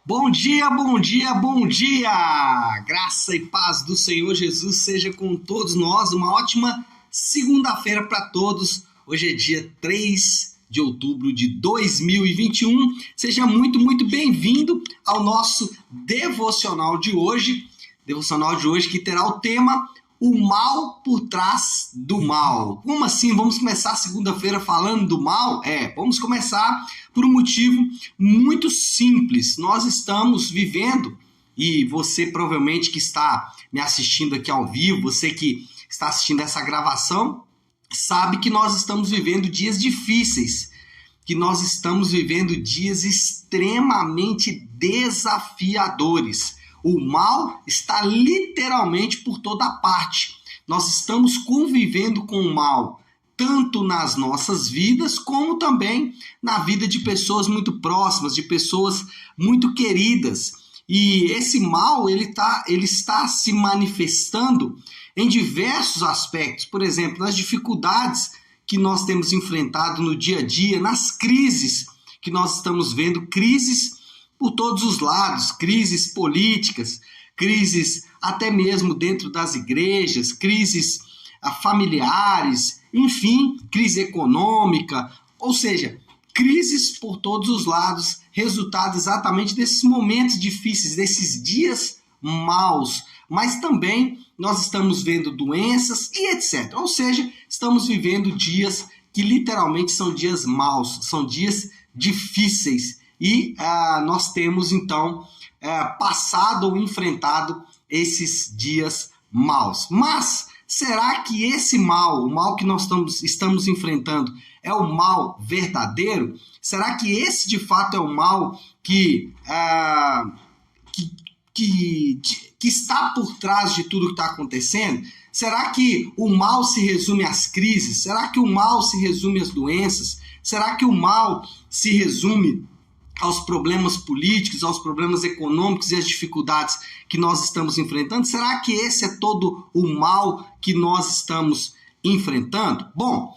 Bom dia, bom dia, bom dia! Graça e paz do Senhor Jesus seja com todos nós. Uma ótima segunda-feira para todos. Hoje é dia 3 de outubro de 2021. Seja muito bem-vindo ao nosso devocional de hoje. Devocional de hoje que terá o tema O mal por trás do mal. Como assim? Vamos começar a segunda-feira falando do mal? Vamos começar por um motivo muito simples. Nós estamos vivendo, e você provavelmente que está me assistindo aqui ao vivo, você que está assistindo essa gravação, sabe que nós estamos vivendo dias difíceis, que nós estamos vivendo dias extremamente desafiadores. O mal está literalmente por toda parte. Nós estamos convivendo com o mal, tanto nas nossas vidas, como também na vida de pessoas muito próximas, de pessoas muito queridas. E esse mal, ele está se manifestando em diversos aspectos. Por exemplo, nas dificuldades que nós temos enfrentado no dia a dia, nas crises que nós estamos vendo, crises por todos os lados, crises políticas, crises até mesmo dentro das igrejas, crises familiares, enfim, crise econômica, ou seja, crises por todos os lados, resultado exatamente desses momentos difíceis, desses dias maus, mas também nós estamos vendo doenças e etc. Ou seja, estamos vivendo dias que literalmente são dias maus, são dias difíceis. E nós temos, então, passado ou enfrentado esses dias maus. Mas será que esse mal, o mal que nós estamos enfrentando, é o mal verdadeiro? Será que esse, de fato, é o mal que está por trás de tudo que está acontecendo? Será que o mal se resume às crises? Será que o mal se resume às doenças? Será que o mal se resume aos problemas políticos, aos problemas econômicos e às dificuldades que nós estamos enfrentando? Será que esse é todo o mal que nós estamos enfrentando? Bom,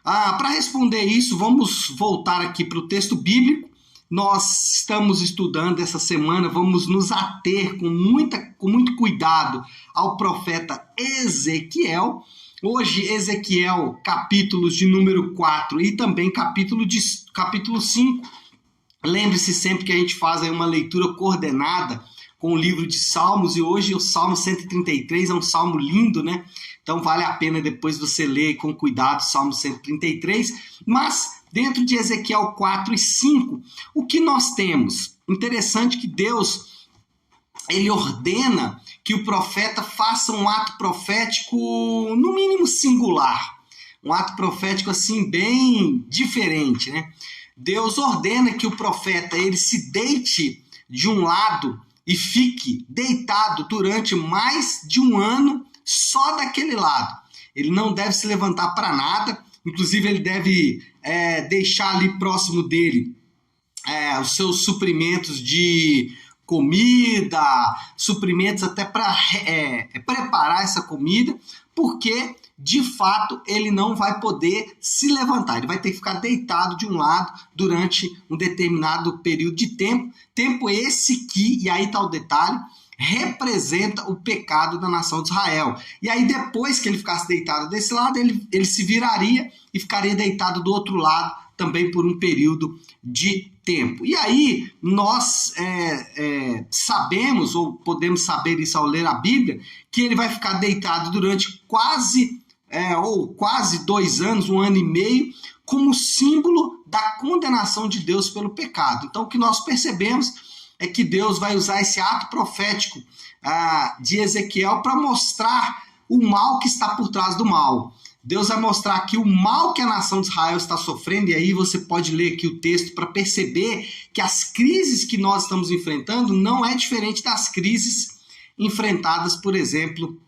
para responder isso, vamos voltar aqui para o texto bíblico. Nós estamos estudando essa semana, vamos nos ater com muito cuidado ao profeta Ezequiel. Hoje, Ezequiel, capítulos de número 4 e também capítulo 5. Lembre-se sempre que a gente faz aí uma leitura coordenada com o livro de Salmos, e hoje o Salmo 133 é um salmo lindo, né? Então vale a pena depois você ler com cuidado o Salmo 133. Mas dentro de Ezequiel 4 e 5, o que nós temos? Interessante que Deus, ele ordena que o profeta faça um ato profético, no mínimo singular. Um ato profético assim bem diferente, né? Deus ordena que o profeta ele se deite de um lado e fique deitado durante mais de um ano só daquele lado. Ele não deve se levantar para nada, inclusive ele deve deixar ali próximo dele os seus suprimentos de comida, suprimentos até para preparar essa comida, porque de fato ele não vai poder se levantar, ele vai ter que ficar deitado de um lado durante um determinado período de tempo esse que, e aí está o detalhe, representa o pecado da nação de Israel. E aí depois que ele ficasse deitado desse lado, ele se viraria e ficaria deitado do outro lado também por um período de tempo. E aí nós sabemos, ou podemos saber isso ao ler a Bíblia, que ele vai ficar deitado durante quase 2 anos, 1 ano e meio, como símbolo da condenação de Deus pelo pecado. Então o que nós percebemos é que Deus vai usar esse ato profético de Ezequiel para mostrar o mal que está por trás do mal. Deus vai mostrar aqui o mal que a nação de Israel está sofrendo, e aí você pode ler aqui o texto para perceber que as crises que nós estamos enfrentando não é diferente das crises enfrentadas, por exemplo,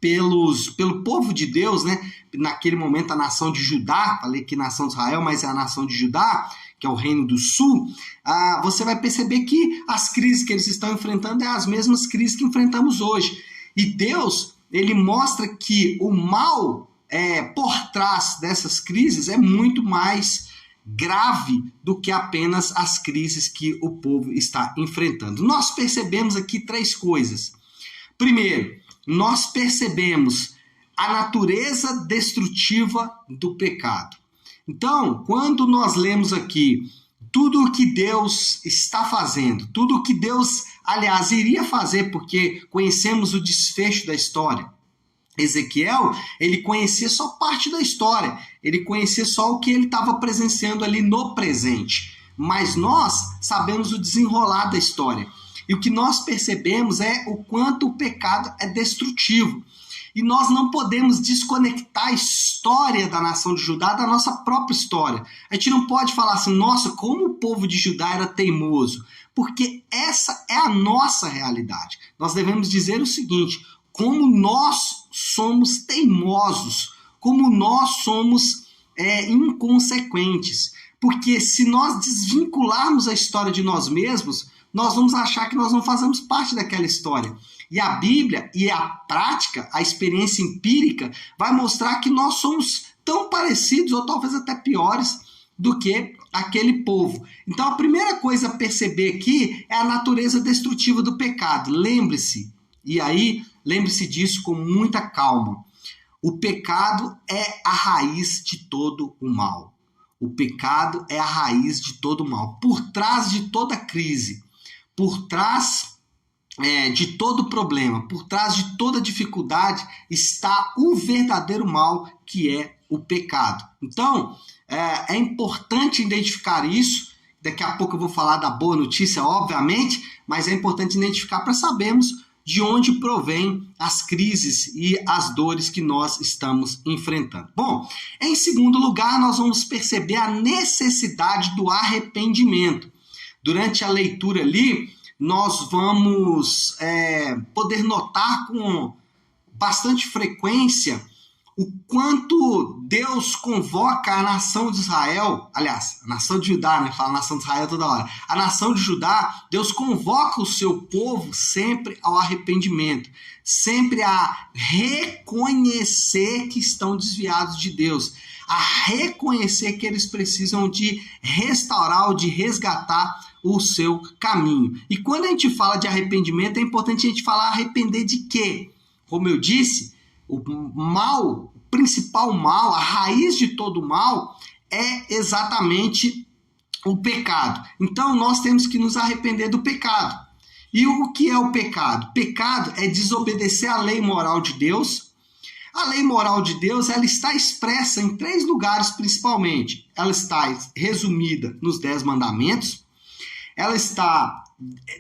pelo povo de Deus, né? Naquele momento a nação de Judá, falei que nação de Israel, mas é a nação de Judá, que é o reino do sul. Você vai perceber que as crises que eles estão enfrentando é as mesmas crises que enfrentamos hoje. E Deus, ele mostra que o mal por trás dessas crises é muito mais grave do que apenas as crises que o povo está enfrentando. Nós percebemos aqui 3 coisas. Primeiro, nós percebemos a natureza destrutiva do pecado. Então, quando nós lemos aqui tudo o que Deus está fazendo, tudo o que Deus, aliás, iria fazer, porque conhecemos o desfecho da história. Ezequiel, ele conhecia só parte da história, ele conhecia só o que ele estava presenciando ali no presente. Mas nós sabemos o desenrolar da história. E o que nós percebemos é o quanto o pecado é destrutivo. E nós não podemos desconectar a história da nação de Judá da nossa própria história. A gente não pode falar assim, nossa, como o povo de Judá era teimoso. Porque essa é a nossa realidade. Nós devemos dizer o seguinte, como nós somos teimosos, como nós somos inconsequentes. Porque se nós desvincularmos a história de nós mesmos, nós vamos achar que nós não fazemos parte daquela história. E a Bíblia e a prática, a experiência empírica, vai mostrar que nós somos tão parecidos ou talvez até piores do que aquele povo. Então a primeira coisa a perceber aqui é a natureza destrutiva do pecado. Lembre-se, e aí lembre-se disso com muita calma. O pecado é a raiz de todo o mal. O pecado é a raiz de todo o mal. Por trás de toda crise, por trás de todo problema, por trás de toda dificuldade, está o verdadeiro mal, que é o pecado. Então, é importante identificar isso. Daqui a pouco eu vou falar da boa notícia, obviamente, mas é importante identificar para sabermos de onde provém as crises e as dores que nós estamos enfrentando. Bom, em segundo lugar, nós vamos perceber a necessidade do arrependimento. Durante a leitura ali, nós vamos poder notar com bastante frequência o quanto Deus convoca a nação de Israel, aliás, a nação de Judá, né? Fala nação de Israel toda hora. A nação de Judá, Deus convoca o seu povo sempre ao arrependimento, sempre a reconhecer que estão desviados de Deus, a reconhecer que eles precisam de restaurar ou de resgatar o seu caminho. E quando a gente fala de arrependimento, é importante a gente falar arrepender de quê? Como eu disse, o mal, o principal mal, a raiz de todo mal é exatamente o pecado. Então nós temos que nos arrepender do pecado. E o que é o pecado? Pecado é desobedecer à lei moral de Deus. A lei moral de Deus, ela está expressa em 3 lugares principalmente. Ela está resumida nos 10 mandamentos. Ela está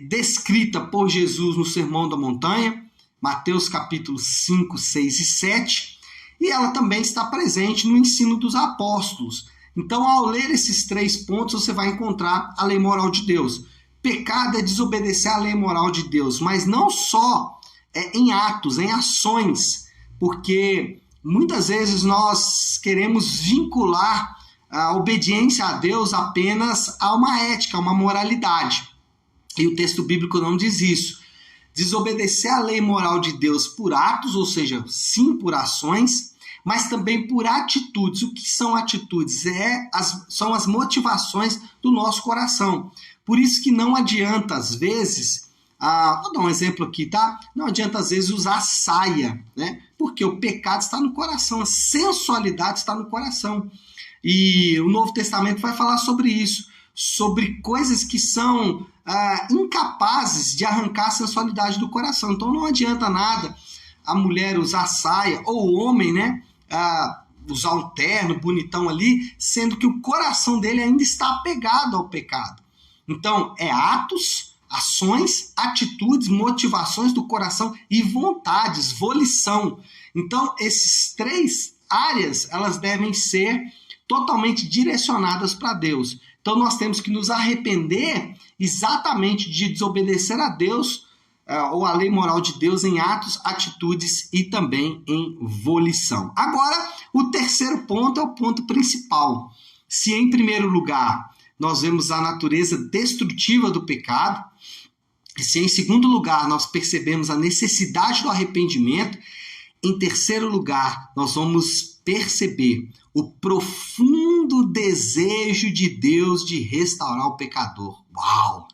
descrita por Jesus no Sermão da Montanha, Mateus capítulos 5, 6 e 7, e ela também está presente no ensino dos apóstolos. Então, ao ler esses 3 pontos, você vai encontrar a lei moral de Deus. Pecado é desobedecer à lei moral de Deus, mas não só em atos, em ações, porque muitas vezes nós queremos vincular a obediência a Deus apenas a uma ética, a uma moralidade. E o texto bíblico não diz isso. Desobedecer à lei moral de Deus por atos, ou seja, sim por ações, mas também por atitudes. O que são atitudes? São as motivações do nosso coração. Por isso que não adianta, às vezes, vou dar um exemplo aqui, tá? Não adianta, às vezes, usar saia, né? Porque o pecado está no coração, a sensualidade está no coração. E o Novo Testamento vai falar sobre isso, sobre coisas que são incapazes de arrancar a sensualidade do coração. Então não adianta nada a mulher usar saia, ou o homem, né, usar um terno bonitão ali, sendo que o coração dele ainda está apegado ao pecado. Então é atos, ações, atitudes, motivações do coração e vontades, volição. Então esses 3 áreas, elas devem ser totalmente direcionadas para Deus. Então nós temos que nos arrepender exatamente de desobedecer a Deus ou a lei moral de Deus em atos, atitudes e também em volição. Agora, o terceiro ponto é o ponto principal. Se em primeiro lugar nós vemos a natureza destrutiva do pecado, se em segundo lugar nós percebemos a necessidade do arrependimento, em terceiro lugar nós vamos perceber o profundo profundo desejo de Deus de restaurar o pecador. Uau!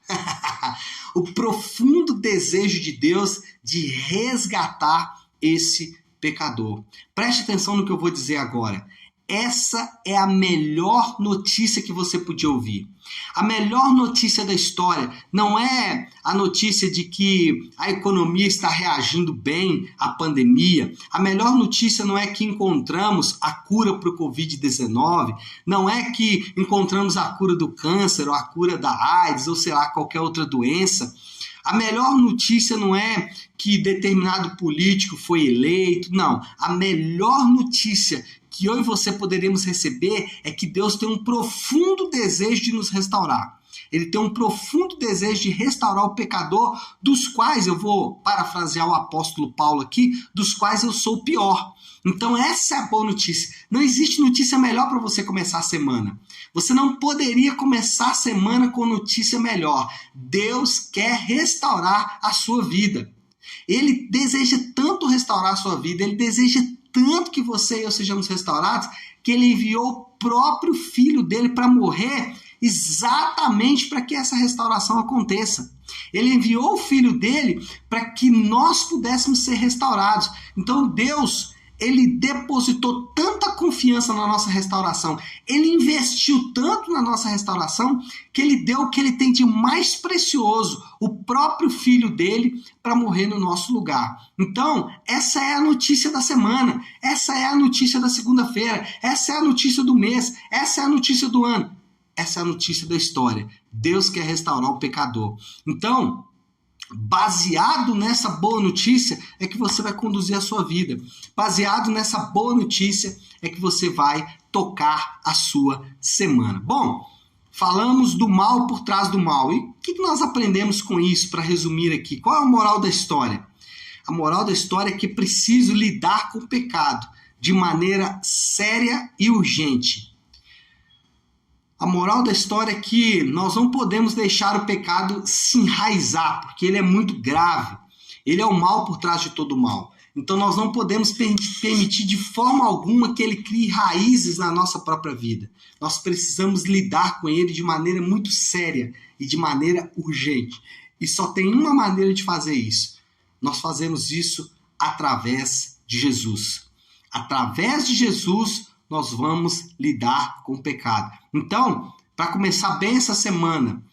O profundo desejo de Deus de resgatar esse pecador. Preste atenção no que eu vou dizer agora. Essa é a melhor notícia que você podia ouvir. A melhor notícia da história não é a notícia de que a economia está reagindo bem à pandemia. A melhor notícia não é que encontramos a cura para o Covid-19. Não é que encontramos a cura do câncer ou a cura da AIDS ou sei lá, qualquer outra doença. A melhor notícia não é que determinado político foi eleito. Não. A melhor notícia que eu e você poderíamos receber é que Deus tem um profundo desejo de nos restaurar. Ele tem um profundo desejo de restaurar o pecador, dos quais, eu vou parafrasear o apóstolo Paulo aqui, dos quais eu sou o pior. Então essa é a boa notícia. Não existe notícia melhor para você começar a semana. Você não poderia começar a semana com notícia melhor. Deus quer restaurar a sua vida. Ele deseja tanto restaurar a sua vida, ele deseja tanto que você e eu sejamos restaurados, que ele enviou o próprio filho dele para morrer exatamente para que essa restauração aconteça. Ele enviou o filho dele para que nós pudéssemos ser restaurados. Então Deus, ele depositou tanta confiança na nossa restauração, ele investiu tanto na nossa restauração, que ele deu o que ele tem de mais precioso, o próprio filho dele, para morrer no nosso lugar. Então, essa é a notícia da semana, essa é a notícia da segunda-feira, essa é a notícia do mês, essa é a notícia do ano, essa é a notícia da história. Deus quer restaurar o pecador. Então, baseado nessa boa notícia é que você vai conduzir a sua vida. Baseado nessa boa notícia é que você vai tocar a sua semana. Bom, falamos do mal por trás do mal. E o que nós aprendemos com isso, para resumir aqui? Qual é a moral da história? A moral da história é que é preciso lidar com o pecado de maneira séria e urgente. A moral da história é que nós não podemos deixar o pecado se enraizar, porque ele é muito grave. Ele é o mal por trás de todo o mal. Então nós não podemos permitir de forma alguma que ele crie raízes na nossa própria vida. Nós precisamos lidar com ele de maneira muito séria e de maneira urgente. E só tem uma maneira de fazer isso. Nós fazemos isso através de Jesus. Através de Jesus, nós vamos lidar com o pecado. Então, para começar bem essa semana,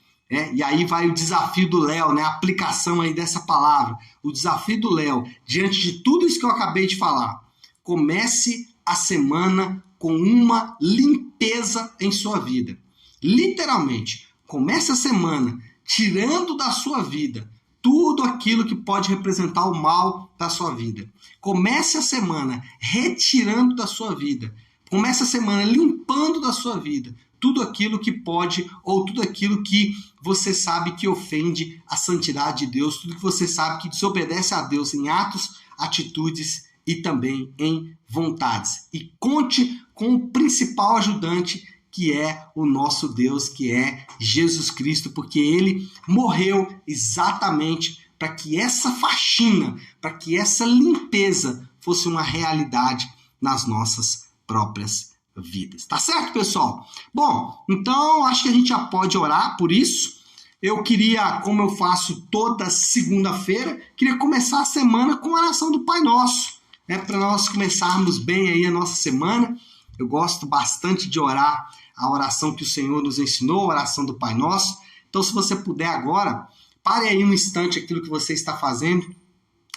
e aí vai o desafio do Léo, a aplicação aí dessa palavra, o desafio do Léo, diante de tudo isso que eu acabei de falar, comece a semana com uma limpeza em sua vida. Literalmente, comece a semana tirando da sua vida tudo aquilo que pode representar o mal da sua vida. Comece a semana retirando da sua vida. Comece a semana limpando da sua vida tudo aquilo que pode ou tudo aquilo que você sabe que ofende a santidade de Deus, tudo que você sabe que desobedece a Deus em atos, atitudes e também em vontades. E conte com o principal ajudante, que é o nosso Deus, que é Jesus Cristo, porque ele morreu exatamente para que essa faxina, para que essa limpeza fosse uma realidade nas nossas próprias vidas. Tá certo, pessoal? Bom, então acho que a gente já pode orar por isso. Eu queria, como eu faço toda segunda-feira, queria começar a semana com a oração do Pai Nosso, para nós começarmos bem aí a nossa semana. Eu gosto bastante de orar a oração que o Senhor nos ensinou, a oração do Pai Nosso. Então, se você puder agora, pare aí um instante aquilo que você está fazendo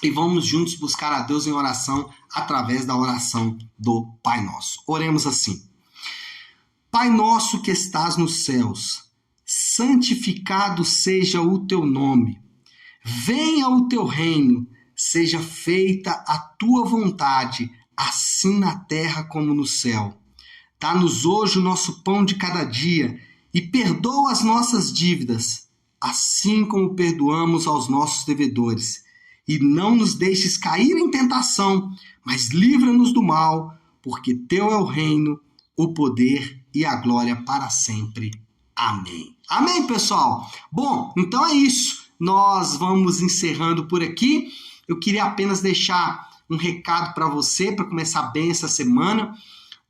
e vamos juntos buscar a Deus em oração através da oração do Pai Nosso. Oremos assim. Pai nosso que estás nos céus, santificado seja o teu nome. Venha o teu reino, seja feita a tua vontade, assim na terra como no céu. Dá-nos hoje o nosso pão de cada dia e perdoa as nossas dívidas, assim como perdoamos aos nossos devedores. E não nos deixes cair em tentação, mas livra-nos do mal, porque teu é o reino, o poder e a glória para sempre. Amém. Amém, pessoal? Bom, então é isso. Nós vamos encerrando por aqui. Eu queria apenas deixar um recado para você, para começar bem essa semana.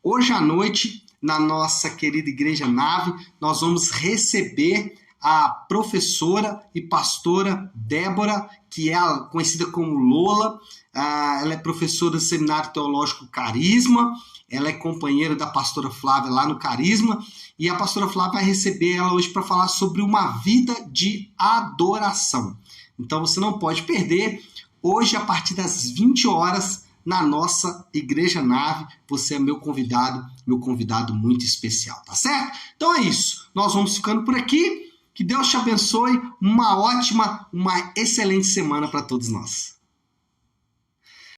Hoje à noite, na nossa querida Igreja Nave, nós vamos receber a professora e pastora Débora, que é conhecida como Lola. Ela é professora do Seminário Teológico Carisma, ela é companheira da pastora Flávia lá no Carisma, e a pastora Flávia vai receber ela hoje para falar sobre uma vida de adoração. Então você não pode perder, hoje a partir das 20 horas, na nossa Igreja Nave, você é meu convidado muito especial, tá certo? Então é isso, nós vamos ficando por aqui, que Deus te abençoe, uma excelente semana para todos nós.